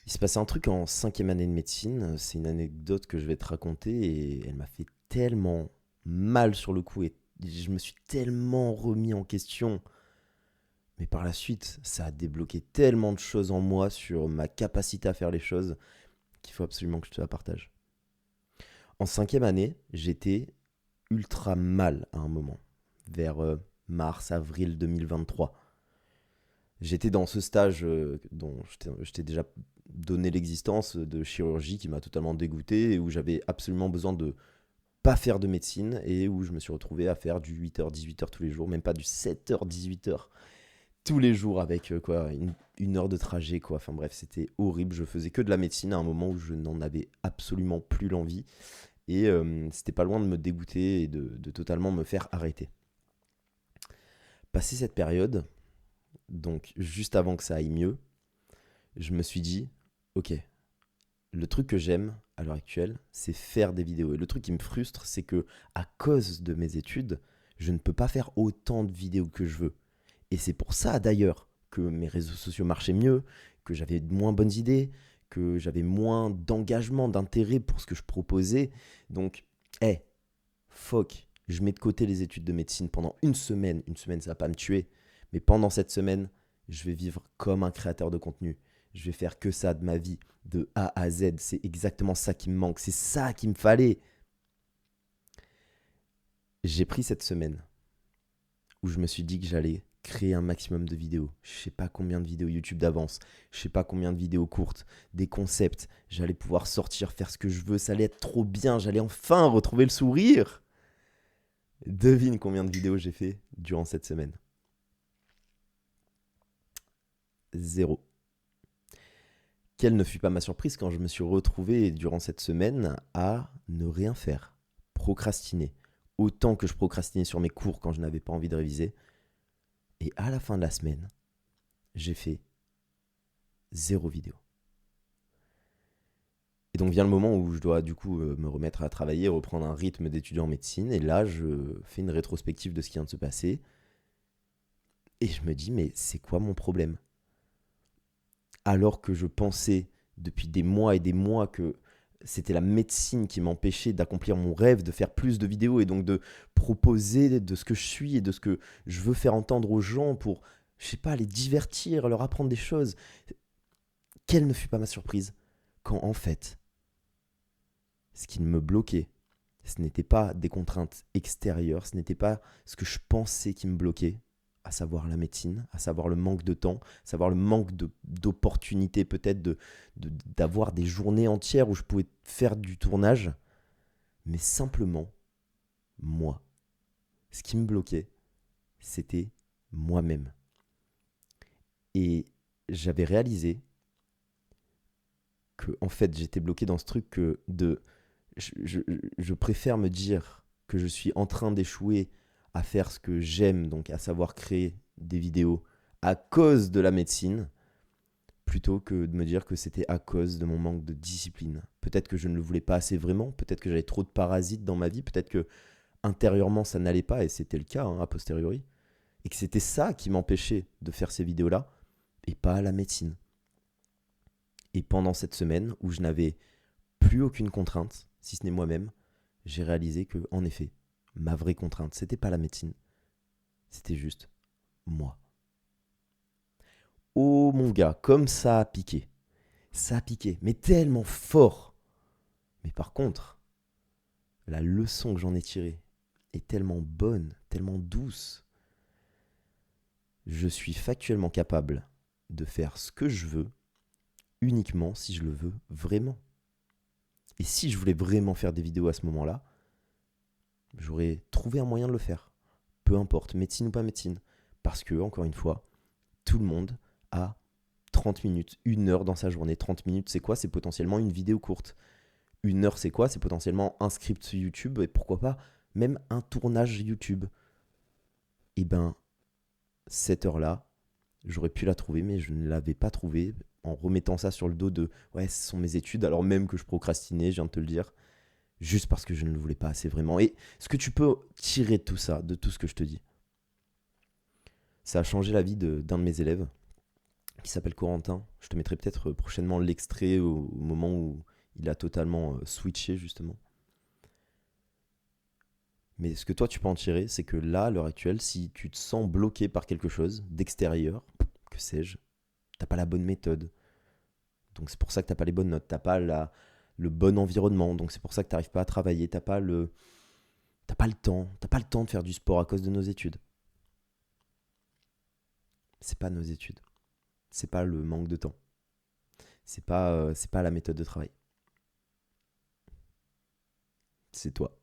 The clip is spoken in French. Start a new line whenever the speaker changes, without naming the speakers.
Il se passait un truc en cinquième année de médecine, c'est une anecdote que je vais te raconter et elle m'a fait tellement mal sur le coup et je me suis tellement remis en question. Mais par la suite, ça a débloqué tellement de choses en moi sur ma capacité à faire les choses qu'il faut absolument que je te la partage. En cinquième année, j'étais ultra mal à un moment, vers mars, avril 2023. J'étais dans ce stage dont je t'ai déjà donné l'existence de chirurgie qui m'a totalement dégoûté et où j'avais absolument besoin de pas faire de médecine et où je me suis retrouvé à faire du 8h-18h tous les jours, même pas du 7h-18h tous les jours avec une heure de trajet quoi. Enfin bref, c'était horrible. Je faisais que de la médecine à un moment où je n'en avais absolument plus l'envie et c'était pas loin de me dégoûter et de totalement me faire arrêter. Passé cette période, donc juste avant que ça aille mieux, je me suis dit, ok, le truc que j'aime à l'heure actuelle, c'est faire des vidéos. Et le truc qui me frustre, c'est que à cause de mes études, je ne peux pas faire autant de vidéos que je veux. Et c'est pour ça d'ailleurs que mes réseaux sociaux marchaient mieux, que j'avais de moins bonnes idées, que j'avais moins d'engagement, d'intérêt pour ce que je proposais. Donc, hey, fuck, je mets de côté les études de médecine pendant une semaine. Une semaine, ça va pas me tuer. Mais pendant cette semaine, je vais vivre comme un créateur de contenu. Je vais faire que ça de ma vie, de A à Z. C'est exactement ça qui me manque. C'est ça qu'il me fallait. J'ai pris cette semaine où je me suis dit que j'allais créer un maximum de vidéos. Je sais pas combien de vidéos YouTube d'avance. Je sais pas combien de vidéos courtes. Des concepts. J'allais pouvoir sortir, faire ce que je veux. Ça allait être trop bien. J'allais enfin retrouver le sourire. Devine combien de vidéos j'ai fait durant cette semaine. Zéro. Quelle ne fut pas ma surprise quand je me suis retrouvé durant cette semaine à ne rien faire, procrastiner. Autant que je procrastinais sur mes cours quand je n'avais pas envie de réviser. Et à la fin de la semaine, j'ai fait zéro vidéo. Et donc vient le moment où je dois du coup me remettre à travailler, reprendre un rythme d'étudiant en médecine. Et là, je fais une rétrospective de ce qui vient de se passer. Et je me dis, mais c'est quoi mon problème? Alors que je pensais depuis des mois et des mois que c'était la médecine qui m'empêchait d'accomplir mon rêve, de faire plus de vidéos et donc de proposer de ce que je suis et de ce que je veux faire entendre aux gens pour, je sais pas, les divertir, leur apprendre des choses. Quelle ne fut pas ma surprise quand en fait, ce qui me bloquait, ce n'était pas des contraintes extérieures, ce n'était pas ce que je pensais qui me bloquait, à savoir la médecine, à savoir le manque de temps, à savoir le manque d'opportunités peut-être d'avoir des journées entières où je pouvais faire du tournage, mais simplement moi. Ce qui me bloquait, c'était moi-même. Et j'avais réalisé que en fait j'étais bloqué dans ce truc que je préfère me dire que je suis en train d'échouer à faire ce que j'aime, donc à savoir créer des vidéos à cause de la médecine, plutôt que de me dire que c'était à cause de mon manque de discipline. Peut-être que je ne le voulais pas assez vraiment, peut-être que j'avais trop de parasites dans ma vie, peut-être que intérieurement ça n'allait pas, et c'était le cas a posteriori, et que c'était ça qui m'empêchait de faire ces vidéos-là, et pas la médecine. Et pendant cette semaine où je n'avais plus aucune contrainte, si ce n'est moi-même, j'ai réalisé que, en effet, ma vraie contrainte, c'était pas la médecine, c'était juste moi. Oh mon gars, comme ça a piqué, mais tellement fort. Mais par contre, la leçon que j'en ai tirée est tellement bonne, tellement douce. Je suis factuellement capable de faire ce que je veux uniquement si je le veux vraiment. Et si je voulais vraiment faire des vidéos à ce moment-là, j'aurais trouvé un moyen de le faire. Peu importe, médecine ou pas médecine. Parce que, encore une fois, tout le monde a 30 minutes, une heure dans sa journée. 30 minutes, c'est quoi? C'est potentiellement une vidéo courte. Une heure, c'est quoi? C'est potentiellement un script YouTube et pourquoi pas même un tournage YouTube. Et ben, cette heure-là, j'aurais pu la trouver, mais je ne l'avais pas trouvée en remettant ça sur le dos de ouais, ce sont mes études, alors même que je procrastinais, je viens de te le dire, juste parce que je ne le voulais pas assez vraiment. Et ce que tu peux tirer de tout ça, de tout ce que je te dis, ça a changé la vie d'un de mes élèves qui s'appelle Corentin. Je te mettrai peut-être prochainement l'extrait au moment où il a totalement switché justement. Mais ce que toi tu peux en tirer, c'est que là, à l'heure actuelle, si tu te sens bloqué par quelque chose d'extérieur, que sais-je, t'as pas la bonne méthode. Donc c'est pour ça que t'as pas les bonnes notes, le bon environnement. Donc c'est pour ça que t'arrives pas à travailler, t'as pas le temps de faire du sport à cause de nos études. C'est pas nos études, c'est pas le manque de temps, c'est pas la méthode de travail, c'est toi.